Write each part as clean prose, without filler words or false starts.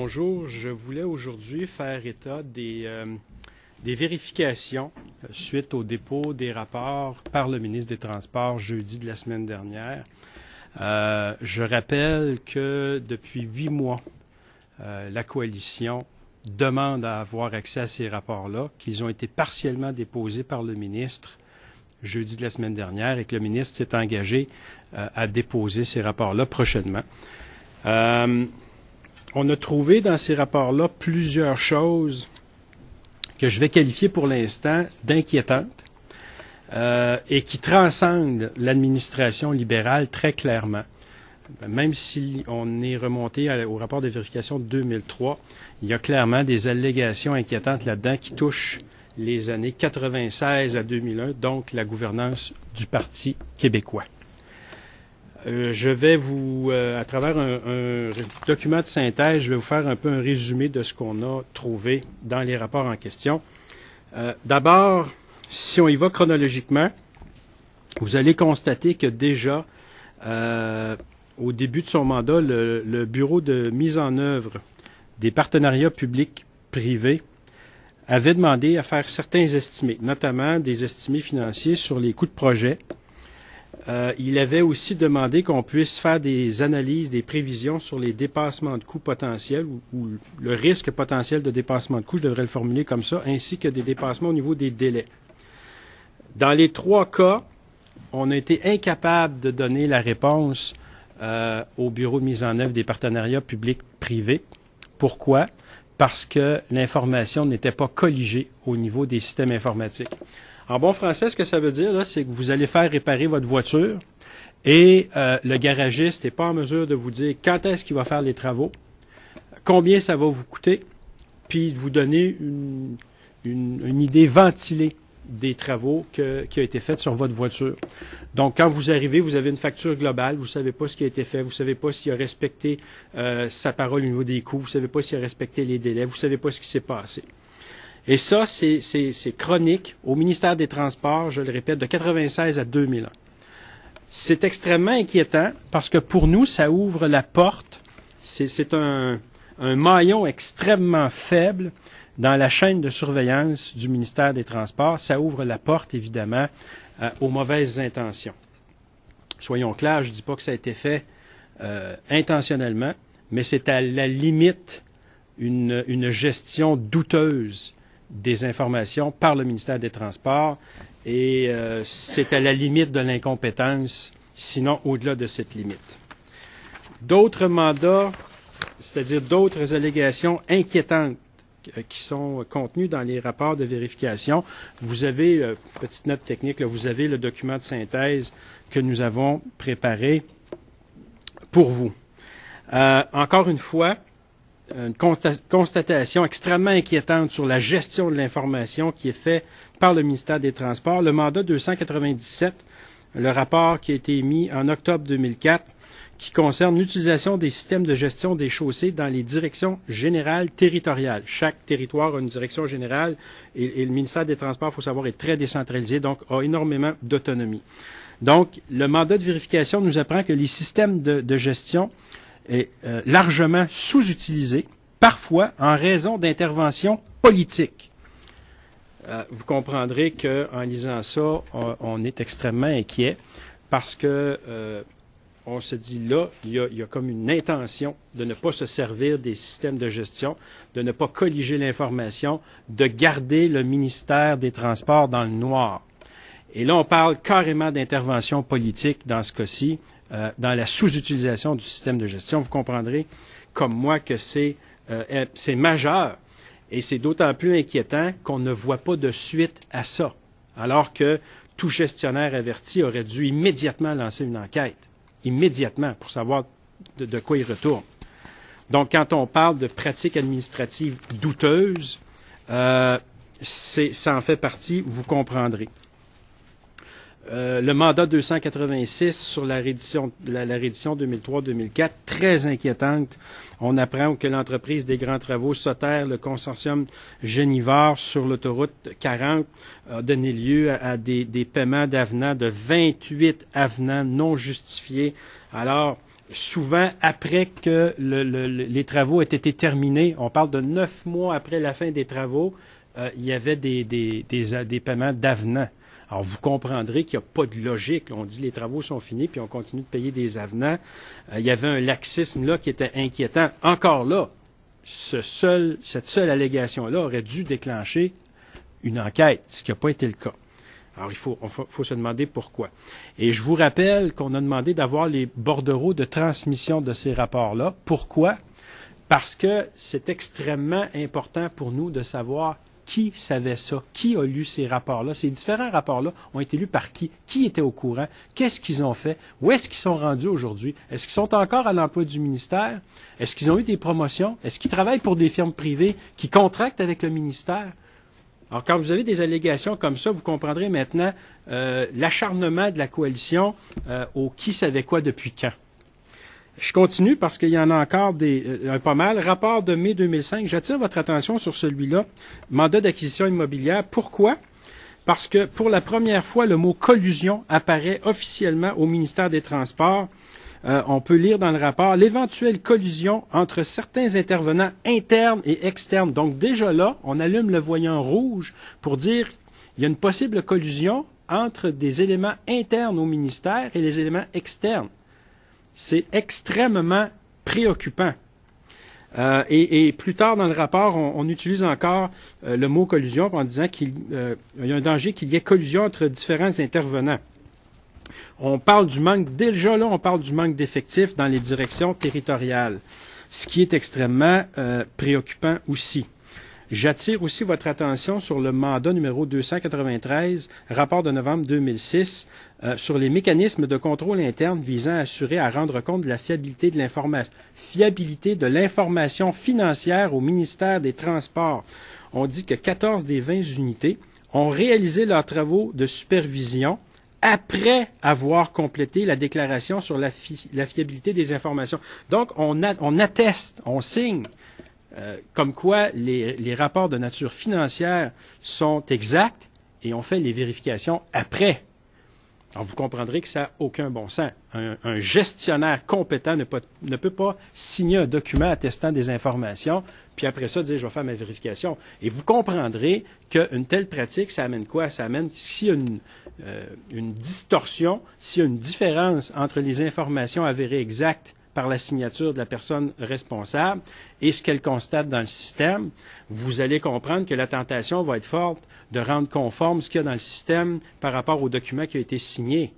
bonjour. Je voulais aujourd'hui faire état des vérifications suite au dépôt des rapports par le ministre des Transports jeudi de la semaine dernière. Je rappelle que depuis 8 mois, la coalition demande à avoir accès à ces rapports-là, qu'ils ont été partiellement déposés par le ministre jeudi de la semaine dernière et que le ministre s'est engagé à déposer ces rapports-là prochainement. On a trouvé dans ces rapports-là plusieurs choses que je vais qualifier pour l'instant d'inquiétantes et qui transcendent l'administration libérale très clairement. Même si on est remonté au rapport de vérification de 2003, il y a clairement des allégations inquiétantes là-dedans qui touchent les années 96 à 2001, donc la gouvernance du Parti québécois. Je vais vous, à travers un document de synthèse, je vais vous faire un peu un résumé de ce qu'on a trouvé dans les rapports en question. D'abord, si on y va chronologiquement, vous allez constater que déjà, au début de son mandat, le Bureau de mise en œuvre des partenariats publics-privés avait demandé à faire certains estimés, notamment des estimés financiers sur les coûts de projet. Il avait aussi demandé qu'on puisse faire des analyses, des prévisions sur les dépassements de coûts potentiels ou le risque potentiel de dépassement de coûts, je devrais le formuler comme ça, ainsi que des dépassements au niveau des délais. Dans les trois cas, on a été incapable de donner la réponse au Bureau de mise en œuvre des partenariats publics-privés. Pourquoi? Parce que l'information n'était pas colligée au niveau des systèmes informatiques. En bon français, ce que ça veut dire, là, c'est que vous allez faire réparer votre voiture et le garagiste n'est pas en mesure de vous dire quand est-ce qu'il va faire les travaux, combien ça va vous coûter, puis de vous donner une idée ventilée des travaux qui a été fait sur votre voiture. Donc, quand vous arrivez, vous avez une facture globale, vous ne savez pas ce qui a été fait, vous ne savez pas s'il a respecté sa parole au niveau des coûts, vous ne savez pas s'il a respecté les délais, vous ne savez pas ce qui s'est passé. Et ça, c'est chronique au ministère des Transports, je le répète, de 96 à 2001. C'est extrêmement inquiétant parce que pour nous, ça ouvre la porte. C'est un maillon extrêmement faible dans la chaîne de surveillance du ministère des Transports. Ça ouvre la porte, évidemment, aux mauvaises intentions. Soyons clairs, je ne dis pas que ça a été fait intentionnellement, mais c'est à la limite une gestion douteuse des informations par le ministère des Transports et c'est à la limite de l'incompétence, sinon au-delà de cette limite. D'autres mandats, c'est-à-dire d'autres allégations inquiétantes qui sont contenues dans les rapports de vérification. Vous avez, petite note technique, là, vous avez le document de synthèse que nous avons préparé pour vous. Encore une fois, une constatation extrêmement inquiétante sur la gestion de l'information qui est faite par le ministère des Transports. Le mandat 297, le rapport qui a été émis en octobre 2004, qui concerne l'utilisation des systèmes de gestion des chaussées dans les directions générales territoriales. Chaque territoire a une direction générale et le ministère des Transports, il faut savoir, est très décentralisé, donc a énormément d'autonomie. Donc, le mandat de vérification nous apprend que les systèmes de gestion est largement sous-utilisé, parfois en raison d'interventions politiques. Vous comprendrez qu'en lisant ça, on est extrêmement inquiet parce que on se dit là, il y a comme une intention de ne pas se servir des systèmes de gestion, de ne pas colliger l'information, de garder le ministère des Transports dans le noir. Et là, on parle carrément d'intervention politique dans ce cas-ci, dans la sous-utilisation du système de gestion. Vous comprendrez, comme moi, que c'est majeur et c'est d'autant plus inquiétant qu'on ne voit pas de suite à ça, alors que tout gestionnaire averti aurait dû immédiatement lancer une enquête, immédiatement, pour savoir de quoi il retourne. Donc, quand on parle de pratiques administratives douteuses, ça en fait partie, vous comprendrez. Le mandat 286 sur la reddition 2003-2004, très inquiétante. On apprend que l'entreprise des grands travaux Soter, le consortium Génivore sur l'autoroute 40, a donné lieu à des paiements d'avenants de 28 avenants non justifiés. Alors, souvent après que les travaux aient été terminés. On parle de 9 mois après la fin des travaux, il y avait des paiements d'avenants. Alors, vous comprendrez qu'il n'y a pas de logique. On dit les travaux sont finis, puis on continue de payer des avenants. Il y avait un laxisme là qui était inquiétant. Encore là, cette seule allégation-là aurait dû déclencher une enquête, ce qui n'a pas été le cas. Alors, il faut se demander pourquoi. Et je vous rappelle qu'on a demandé d'avoir les bordereaux de transmission de ces rapports-là. Pourquoi? Parce que c'est extrêmement important pour nous de savoir qui savait ça, qui a lu ces rapports-là. Ces différents rapports-là ont été lus par qui était au courant, qu'est-ce qu'ils ont fait, où est-ce qu'ils sont rendus aujourd'hui, est-ce qu'ils sont encore à l'emploi du ministère, est-ce qu'ils ont eu des promotions, est-ce qu'ils travaillent pour des firmes privées qui contractent avec le ministère. Alors, quand vous avez des allégations comme ça, vous comprendrez maintenant l'acharnement de la coalition au qui savait quoi depuis quand. Je continue parce qu'il y en a encore pas mal. Rapport de mai 2005, j'attire votre attention sur celui-là. Mandat d'acquisition immobilière. Pourquoi? Parce que pour la première fois, le mot collusion apparaît officiellement au ministère des Transports. On peut lire dans le rapport l'éventuelle collusion entre certains intervenants internes et externes. Donc déjà là, on allume le voyant rouge pour dire qu'il y a une possible collusion entre des éléments internes au ministère et les éléments externes. C'est extrêmement préoccupant. Et plus tard dans le rapport, on utilise encore le mot collusion en disant qu'il y a un danger qu'il y ait collusion entre différents intervenants. On parle du manque, déjà là, on parle du manque d'effectifs dans les directions territoriales, ce qui est extrêmement préoccupant aussi. J'attire aussi votre attention sur le mandat numéro 293, rapport de novembre 2006, sur les mécanismes de contrôle interne visant à rendre compte de la fiabilité de l'information financière au ministère des Transports. On dit que 14 des 20 unités ont réalisé leurs travaux de supervision après avoir complété la déclaration sur la fiabilité des informations. Donc, on atteste, on signe comme quoi les rapports de nature financière sont exacts et on fait les vérifications après. Alors, vous comprendrez que ça n'a aucun bon sens. Un gestionnaire compétent ne peut pas signer un document attestant des informations, puis après ça, dire « je vais faire ma vérification ». Et vous comprendrez qu'une telle pratique, ça amène quoi? Ça amène, s'il y a une distorsion, s'il y a une différence entre les informations avérées exactes par la signature de la personne responsable et ce qu'elle constate dans le système, vous allez comprendre que la tentation va être forte de rendre conforme ce qu'il y a dans le système par rapport au document qui a été signé.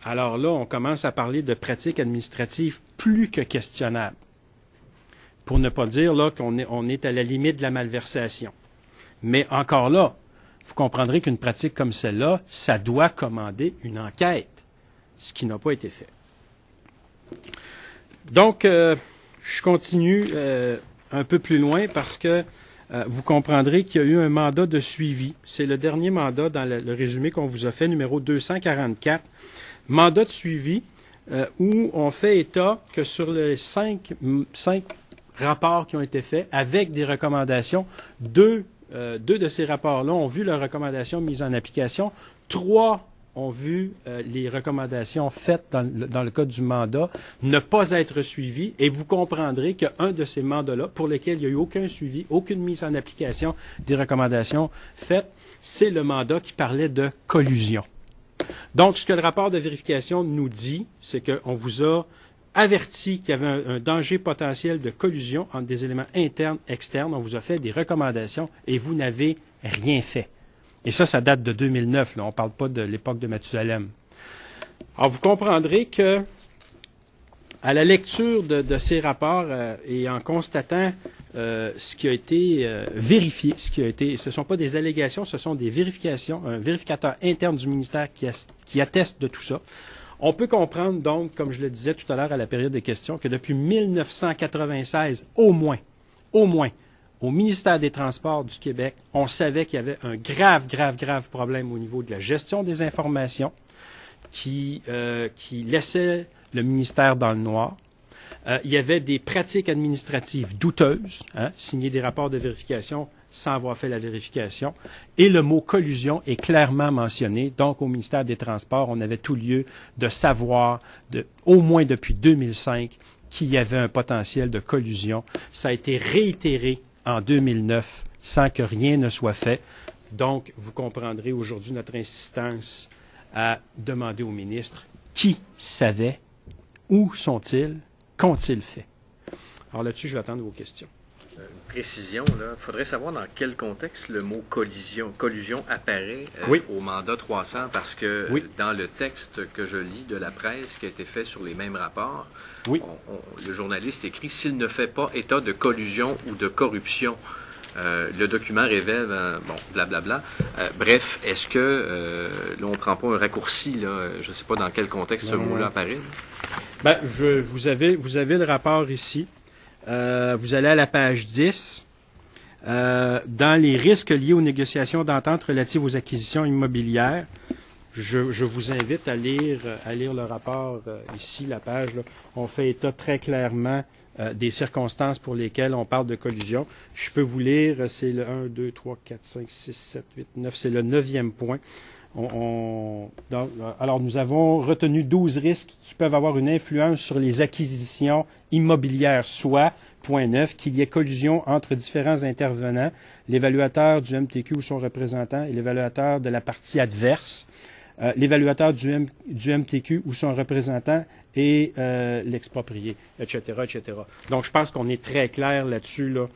Alors là, on commence à parler de pratiques administratives plus que questionnables, pour ne pas dire là qu'on est à la limite de la malversation. Mais encore là, vous comprendrez qu'une pratique comme celle-là, ça doit commander une enquête, ce qui n'a pas été fait. Donc, je continue un peu plus loin parce que vous comprendrez qu'il y a eu un mandat de suivi. C'est le dernier mandat dans le résumé qu'on vous a fait, numéro 244. Mandat de suivi où on fait état que sur les cinq rapports qui ont été faits avec des recommandations, deux de ces rapports-là ont vu leurs recommandations mises en application. 3 ont vu les recommandations faites dans le cadre du mandat ne pas être suivies, et vous comprendrez qu'un de ces mandats-là, pour lesquels il n'y a eu aucun suivi, aucune mise en application des recommandations faites, c'est le mandat qui parlait de collusion. Donc, ce que le rapport de vérification nous dit, c'est qu'on vous a averti qu'il y avait un danger potentiel de collusion entre des éléments internes et externes. On vous a fait des recommandations et vous n'avez rien fait. Et ça date de 2009. Là. On ne parle pas de l'époque de Mathusalem. Alors, vous comprendrez que, à la lecture de ces rapports et en constatant ce qui a été vérifié, ce ne sont pas des allégations, ce sont des vérifications, un vérificateur interne du ministère qui atteste de tout ça. On peut comprendre donc, comme je le disais tout à l'heure à la période des questions, que depuis 1996, au moins, au ministère des Transports du Québec, on savait qu'il y avait un grave problème au niveau de la gestion des informations qui laissait le ministère dans le noir. Il y avait des pratiques administratives douteuses, signer des rapports de vérification sans avoir fait la vérification. Et le mot collusion est clairement mentionné. Donc, au ministère des Transports, on avait tout lieu de savoir, au moins depuis 2005, qu'il y avait un potentiel de collusion. Ça a été réitéré en 2009 sans que rien ne soit fait. Donc, vous comprendrez aujourd'hui notre insistance à demander au ministre qui savait, où sont-ils, qu'ont-ils fait. Alors là-dessus, je vais attendre vos questions. Précision, là. Il faudrait savoir dans quel contexte le mot collusion apparaît au mandat 300, parce que dans le texte que je lis de la presse qui a été fait sur les mêmes rapports, le journaliste écrit « S'il ne fait pas état de collusion ou de corruption », le document révèle, blablabla. Bref, est-ce que là, on ne prend pas un raccourci, là, je ne sais pas dans quel contexte ce mot-là apparaît? Ben, vous avez le rapport ici. Vous allez à la page 10. Dans les risques liés aux négociations d'entente relatives aux acquisitions immobilières, je vous invite à lire le rapport ici, la page. Là. On fait état très clairement des circonstances pour lesquelles on parle de collusion. Je peux vous lire, c'est le 1, 2, 3, 4, 5, 6, 7, 8, 9, c'est le 9e point. Alors, nous avons retenu 12 risques qui peuvent avoir une influence sur les acquisitions immobilières, soit, point 9, qu'il y ait collusion entre différents intervenants, l'évaluateur du MTQ ou son représentant et l'évaluateur de la partie adverse, l'évaluateur du MTQ ou son représentant et l'exproprié, etc., etc. Donc, je pense qu'on est très clair là-dessus. Là.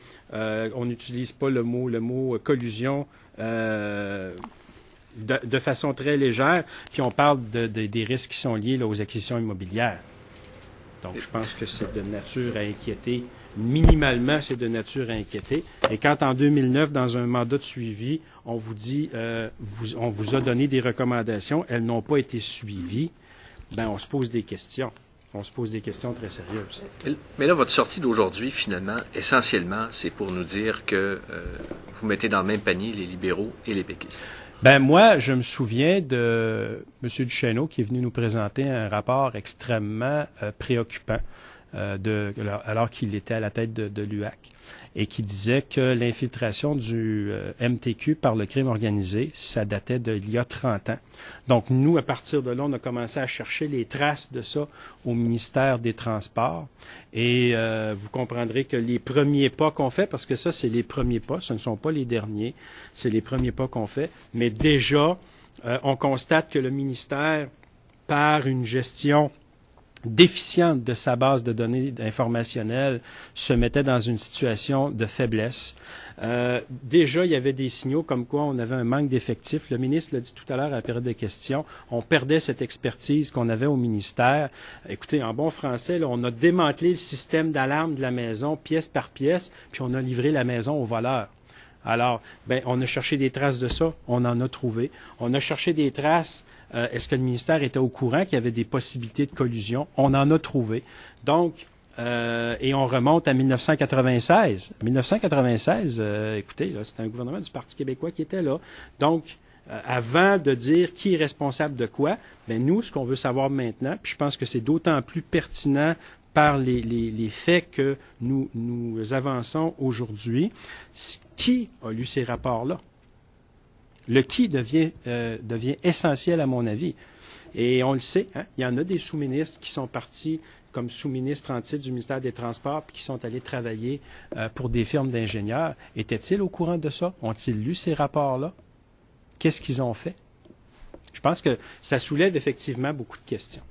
On n'utilise pas le mot collusion de façon très légère, puis on parle des risques qui sont liés là, aux acquisitions immobilières. Donc, je pense que c'est de nature à inquiéter. Minimalement, c'est de nature à inquiéter. Et quand en 2009, dans un mandat de suivi, on vous dit, on vous a donné des recommandations, elles n'ont pas été suivies, ben on se pose des questions. On se pose des questions très sérieuses. Mais là, votre sortie d'aujourd'hui, finalement, essentiellement, c'est pour nous dire que vous mettez dans le même panier les libéraux et les péquistes. Ben moi, je me souviens de M. Duchesneau qui est venu nous présenter un rapport extrêmement préoccupant alors qu'il était à la tête de l'UAC et qui disait que l'infiltration du MTQ par le crime organisé, ça datait d'il y a 30 ans. Donc nous, à partir de là, on a commencé à chercher les traces de ça au ministère des Transports et vous comprendrez que les premiers pas qu'on fait, parce que ça, c'est les premiers pas, ce ne sont pas les derniers, c'est les premiers pas qu'on fait, mais déjà, on constate que le ministère, par une gestion déficiente de sa base de données informationnelles, se mettait dans une situation de faiblesse. Déjà, il y avait des signaux comme quoi on avait un manque d'effectifs. Le ministre l'a dit tout à l'heure à la période de questions. On perdait cette expertise qu'on avait au ministère. Écoutez, en bon français, là, on a démantelé le système d'alarme de la maison pièce par pièce, puis on a livré la maison aux voleurs. Alors, on a cherché des traces de ça, on en a trouvé. On a cherché des traces. Est-ce que le ministère était au courant qu'il y avait des possibilités de collusion? On en a trouvé. Donc, et on remonte à 1996. 1996, écoutez, là, c'était un gouvernement du Parti québécois qui était là. Donc, avant de dire qui est responsable de quoi, nous, ce qu'on veut savoir maintenant, puis je pense que c'est d'autant plus pertinent par les faits que nous avançons aujourd'hui, qui a lu ces rapports-là? Le qui devient essentiel à mon avis. Et on le sait, il y en a des sous-ministres qui sont partis comme sous-ministres en titre du ministère des Transports puis qui sont allés travailler pour des firmes d'ingénieurs. Étaient-ils au courant de ça? Ont-ils lu ces rapports-là? Qu'est-ce qu'ils ont fait? Je pense que ça soulève effectivement beaucoup de questions.